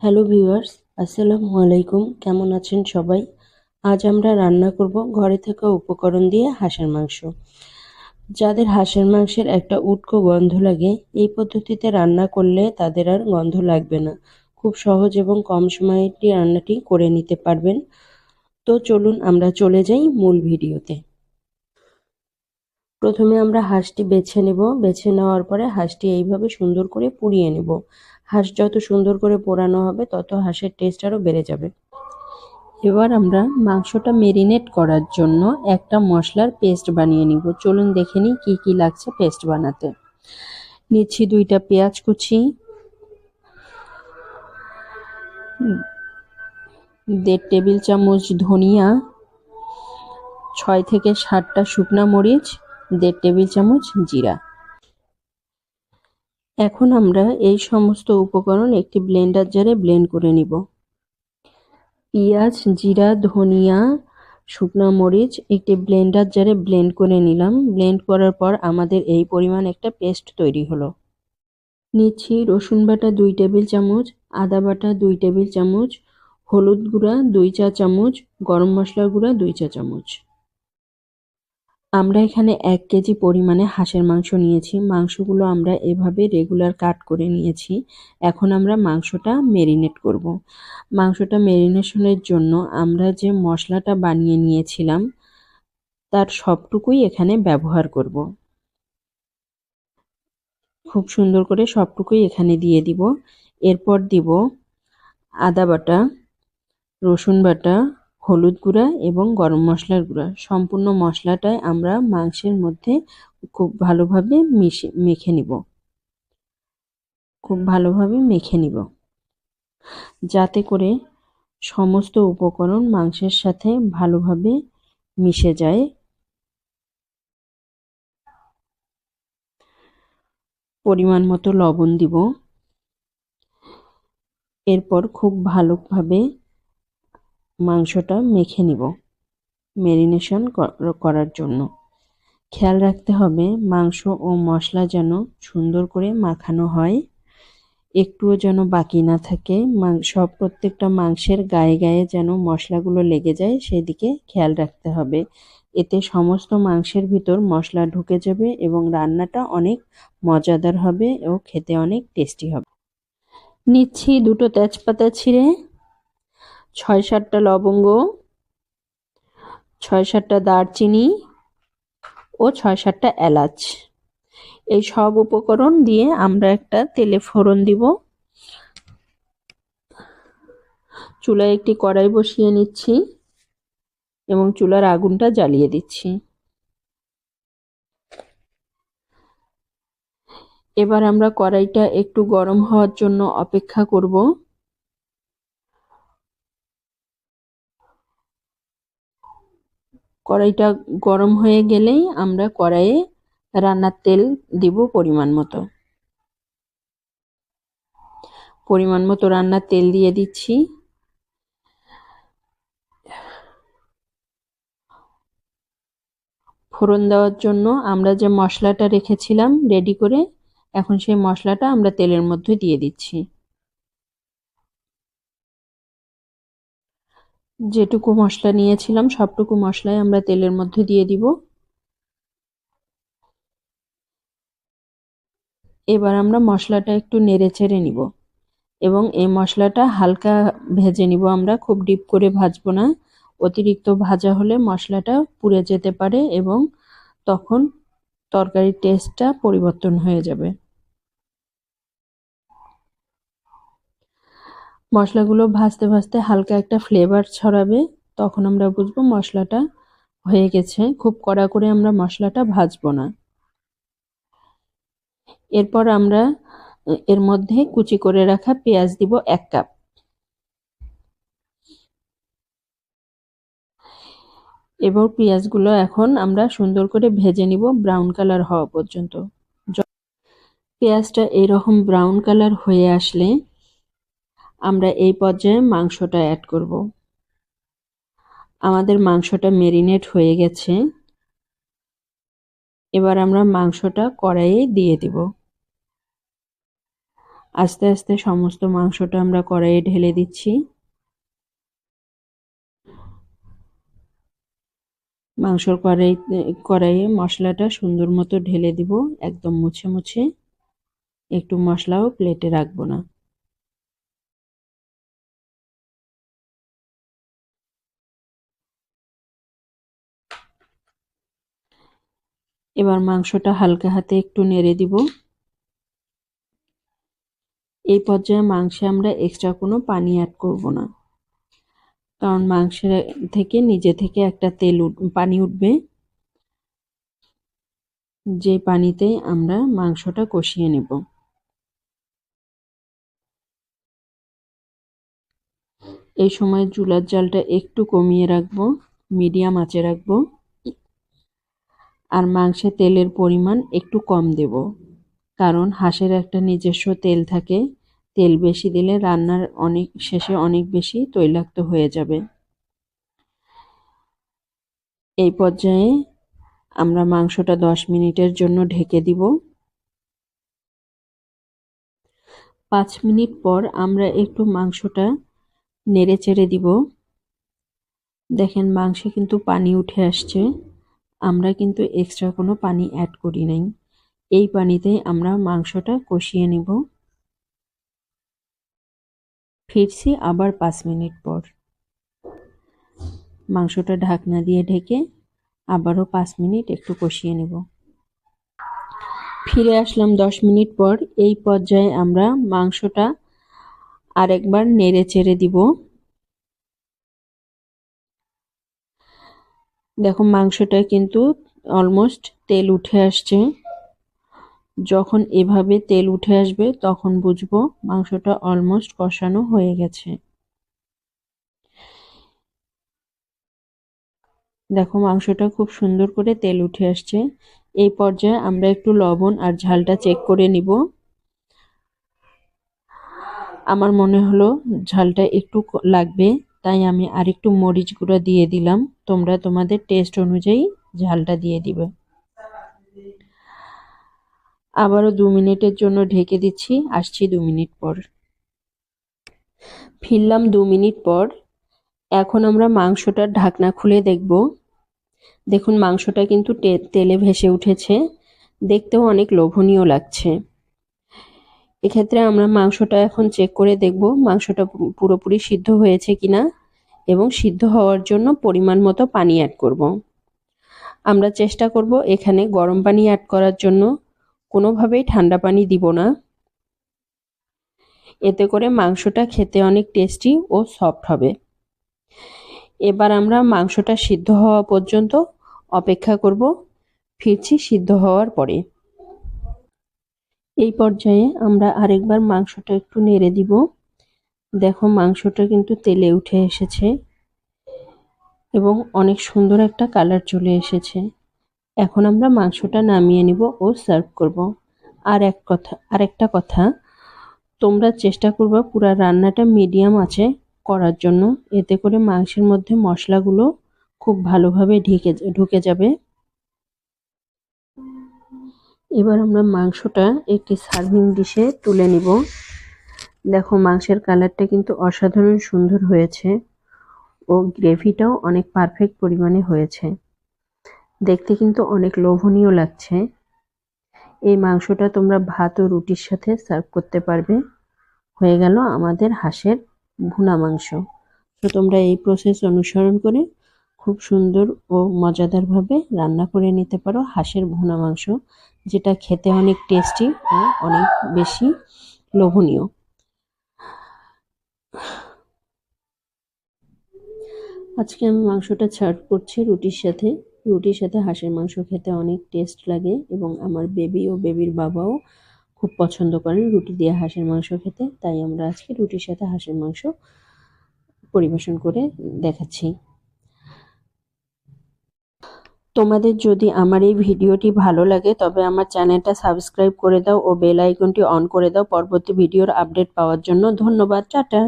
Hello viewers, আসসালামু আলাইকুম। কেমন আছেন সবাই? আজ আমরা রান্না করব ঘরে থাকা উপকরণ দিয়ে হাঁসের মাংস। যাদের হাঁসের মাংসের একটা উটকো গন্ধ লাগে, এই পদ্ধতিতে রান্না করলে তাদের আর গন্ধ লাগবে না। খুব সহজ এবং কম সময়ে রান্নাটি করে নিতে পারবেন। তো চলুন আমরা চলে যাই মূল ভিডিওতে। প্রথমে আমরা হাঁসটি বেছে নেব। বেছে নেওয়ার পরে হাঁসটি এইভাবে সুন্দর করে পুড়িয়ে নেব। হাঁস যত সুন্দর করে পোড়ানো হবে তত হাঁসের টেস্ট আরও বেড়ে যাবে। এবার আমরা মাংসটা মেরিনেট করার জন্য একটা মশলার পেস্ট বানিয়ে নিব। চলুন দেখে নিই কি কি লাগছে পেস্ট বানাতে। নিচ্ছি 2টা পেঁয়াজ কুচি, 1.5 টেবিল চামচ ধনিয়া, 6 থেকে 7টা শুকনা মরিচ, 1.5 টেবিল চামচ জিরা। এখন আমরা এই সমস্ত উপকরণ একটি ব্লেন্ডার জারে ব্লেন্ড করে নিব। পেঁয়াজ, জিরা, ধনিয়া, শুকনো মরিচ একটি ব্লেন্ডার জারে ব্লেন্ড করে নিলাম। ব্লেন্ড করার পর আমাদের এই পরিমাণ একটা পেস্ট তৈরি হলো। নিচ্ছি রসুন বাটা 2 টেবিল চামচ, আদা বাটা 2 টেবিল চামচ, হলুদ গুঁড়া 2 চা চামচ, গরম মশলার গুঁড়া 2 চা চামচ। আমরা এখানে 1 কেজি পরিমাণে হাঁসের মাংস নিয়েছি। মাংসগুলো আমরা এভাবে রেগুলার কাট করে নিয়েছি। এখন আমরা মাংসটা মেরিনেট করব। মাংসটা মেরিনেশনের জন্য আমরা যে মশলাটা বানিয়ে নিয়েছিলাম তার সবটুকুই এখানে ব্যবহার করব। খুব সুন্দর করে সবটুকুই এখানে দিয়ে দিব। এরপর দিব আদা বাটা, রসুন বাটা, হলুদ গুঁড়া এবং গরম মশলার গুঁড়া। সম্পূর্ণ মশলাটাই আমরা মাংসের মধ্যে খুব ভালোভাবে মেখে নিব। যাতে করে সমস্ত উপকরণ মাংসের সাথে ভালোভাবে মিশে যায়। পরিমাণ মতো লবণ দিব। এরপর খুব ভালোভাবে মাংসটা মেখে নিব মেরিনেশন করার জন্য। খেয়াল রাখতে হবে মাংস ও মশলা যেন সুন্দর করে মাখানো হয়, একটুও যেন বাকি না থাকে। প্রত্যেকটা মাংসের গায়ে গায়ে যেন মশলাগুলো লেগে যায় সেদিকে খেয়াল রাখতে হবে। এতে সমস্ত মাংসের ভিতর মশলা ঢুকে যাবে এবং রান্নাটা অনেক মজাদার হবে ও খেতে অনেক টেস্টি হবে। নিচ্ছি 2টো তেজপাতা ছিঁড়ে, 6-7টা লবঙ্গ, 6-7টা দারচিনি ও 6-7টা এলাচ। এই সব উপকরণ দিয়ে আমরা একটা তেলে ফোড়ন দিব। চুলায় একটি কড়াই বসিয়ে নিচ্ছি এবং চুলার আগুনটা জ্বালিয়ে দিচ্ছি। এবার আমরা কড়াইটা একটু গরম হওয়ার জন্য অপেক্ষা করব। কড়াইটা গরম হয়ে গেলেই আমরা কড়াইয়ে রান্নার তেল দিব পরিমাণ মতো রান্নার তেল দিয়ে দিচ্ছি। ফোড়ন দেওয়ার জন্য আমরা যে মশলাটা রেখেছিলাম রেডি করে, এখন সেই মশলাটা আমরা তেলের মধ্যে দিয়ে দিচ্ছি। যেটুকু মশলা নিয়েছিলাম সবটুকু মশলাই আমরা তেলের মধ্যে দিয়ে দিব। এবার আমরা মশলাটা একটু নেড়ে চেড়ে নিব এবং এই মশলাটা হালকা ভেজে নিব। আমরা খুব ডিপ করে ভাজবো না। অতিরিক্ত ভাজা হলে মশলাটা পুড়ে যেতে পারে এবং তখন তরকারির টেস্টটা পরিবর্তন হয়ে যাবে। মশলাগুলো ভাজতে ভাজতে হালকা একটা ফ্লেভার ছড়াবে, তখন আমরা বুঝবো মশলাটা হয়ে গেছে। খুব কড়া করে আমরা মশলাটা ভাজবো না। এরপর আমরা এর মধ্যে কুচি করে রাখা পেঁয়াজ দিব 1 কাপ। এবার পেঁয়াজগুলো এখন আমরা সুন্দর করে ভেজে নিব ব্রাউন কালার হওয়া পর্যন্ত। পেঁয়াজটা এরকম ব্রাউন কালার হয়ে আসলে আমরা এই পর্যায়ে মাংসটা অ্যাড করব। আমাদের মাংসটা মেরিনেট হয়ে গেছে। এবার আমরা মাংসটা কড়াইয়ে দিয়ে দিব। আস্তে আস্তে সমস্ত মাংসটা আমরা কড়াইয়ে ঢেলে দিচ্ছি। মাংসর কড়াইয়ে মশলাটা সুন্দর মতো ঢেলে দিব, একদম মুছে মুছে, একটু মশলাও প্লেটে রাখবো না। এবার মাংসটা হালকা হাতে একটু নেড়ে দিব। এই পর্যায়ে মাংসে আমরা এক্সট্রা কোনো পানি অ্যাড করব না, কারণ মাংসের থেকে নিজে থেকে একটা পানি উঠবে, যে পানিতে আমরা মাংসটা কষিয়ে নেব। এই সময় চুলার জালটা একটু কমিয়ে রাখবো, মিডিয়াম আঁচে রাখবো, আর মাংসে তেলের পরিমাণ একটু কম দেব, কারণ হাঁসের একটা নিজস্ব তেল থাকে, তেল বেশি দিলে রান্নার শেষে অনেক বেশি তৈলাক্ত হয়ে যাবে। এই পর্যায়ে আমরা মাংসটা 10 মিনিটের জন্য ঢেকে দিব। 5 মিনিট পর আমরা একটু মাংসটা নেড়ে চেড়ে দিব। দেখেন মাংসে কিন্তু পানি উঠে আসছে, আমরা কিন্তু এক্সট্রা কোনো পানি অ্যাড করি নাই। এই পানিতেই আমরা মাংসটা কষিয়ে নিব। ফিরছি আবার 5 মিনিট পর। মাংসটা ঢাকনা দিয়ে ঢেকে আবারও 5 মিনিট একটু কষিয়ে নেব। ফিরে আসলাম 10 মিনিট পর। এই পর্যায়ে আমরা মাংসটা আরেকবার নেড়ে চেড়ে দিব। দেখো মাংসটা কিন্তু অলমোস্ট তেল উঠে আসছে। যখন এভাবে তেল উঠে আসবে তখন বুঝবো মাংসটা অলমোস্ট কষানো হয়ে গেছে। দেখো মাংসটা খুব সুন্দর করে তেল উঠে আসছে। এই পর্যায়ে আমরা একটু লবণ আর ঝালটা চেক করে নিব। আমার মনে হলো ঝালটা একটু লাগবে, তাই আমি আরেকটু মরিচ গুঁড়া দিয়ে দিলাম। তোমরা তোমাদের টেস্ট অনুযায়ী ঝালটা দিয়ে দিবে। আবারও 2 মিনিটের জন্য ঢেকে দিচ্ছি, আসছি 2 মিনিট পর। ফিরলাম 2 মিনিট পর। এখন আমরা মাংসটার ঢাকনা খুলে দেখব। দেখুন মাংসটা কিন্তু তেলে ভেসে উঠেছে, দেখতেও অনেক লোভনীয় লাগছে। এক্ষেত্রে আমরা মাংসটা এখন চেক করে দেখব মাংসটা পুরোপুরি সিদ্ধ হয়েছে কিনা, এবং সিদ্ধ হওয়ার জন্য পরিমাণ মতো পানি অ্যাড করব। আমরা চেষ্টা করব এখানে গরম পানি অ্যাড করার জন্য, কোনোভাবেই ঠান্ডা পানি দিব না। এতে করে মাংসটা খেতে অনেক টেস্টি ও সফট হবে। এবার আমরা মাংসটা সিদ্ধ হওয়া পর্যন্ত অপেক্ষা করব। ফিরছি সিদ্ধ হওয়ার পরে। এই পর্যায়ে আমরা আরেকবার মাংসটা একটু নেড়ে দিব। দেখো মাংসটা কিন্তু তেলে উঠে এসেছে এবং অনেক সুন্দর একটা কালার চলে এসেছে। এখন আমরা মাংসটা নামিয়ে নিব ও সার্ভ করব। আরেকটা কথা, তোমরা চেষ্টা করবে পুরো রান্নাটা মিডিয়াম আঁচে করার জন্য, এতে করে মাংসের মধ্যে মশলাগুলো খুব ভালোভাবে ঢুকে যাবে। এবার আমরা মাংসটা একটি সার্ভিং ডিশে তুলে নিব। দেখো মাংসের কালারটা কিন্তু অসাধারণ সুন্দর হয়েছে ও গ্রেভিটাও অনেক পারফেক্ট পরিমাণে হয়েছে। দেখতে কিন্তু অনেক লোভনীয় লাগছে। এই মাংসটা তোমরা ভাত ও রুটির সাথে সার্ভ করতে পারবে। হয়ে গেল আমাদের হাঁসের ভুনা মাংস। তো তোমরা এই প্রসেস অনুসরণ করে খুব সুন্দর ও মজাদারভাবে রান্না করে নিতে পারো হাঁসের ভুনা মাংস, যেটা খেতে অনেক টেস্টি ও অনেক বেশি লোভনীয়। আজকে আমি মাংসটা সার্ভ করছি রুটির সাথে। রুটির সাথে হাঁসের মাংস খেতে অনেক টেস্ট লাগে এবং আমার বেবি ও বেবির বাবাও খুব পছন্দ করেন রুটি দিয়ে হাঁসের মাংস খেতে, তাই আমরা আজকে রুটির সাথে হাঁসের মাংস পরিবেশন করে দেখাচ্ছি। তোমাদের যদি আমার এই ভিডিওটি ভালো লাগে তবে আমার চ্যানেলটা সাবস্ক্রাইব করে দাও ও বেল আইকনটি অন করে দাও পরবর্তী ভিডিওর আপডেট পাওয়ার জন্য। ধন্যবাদ, টাটা।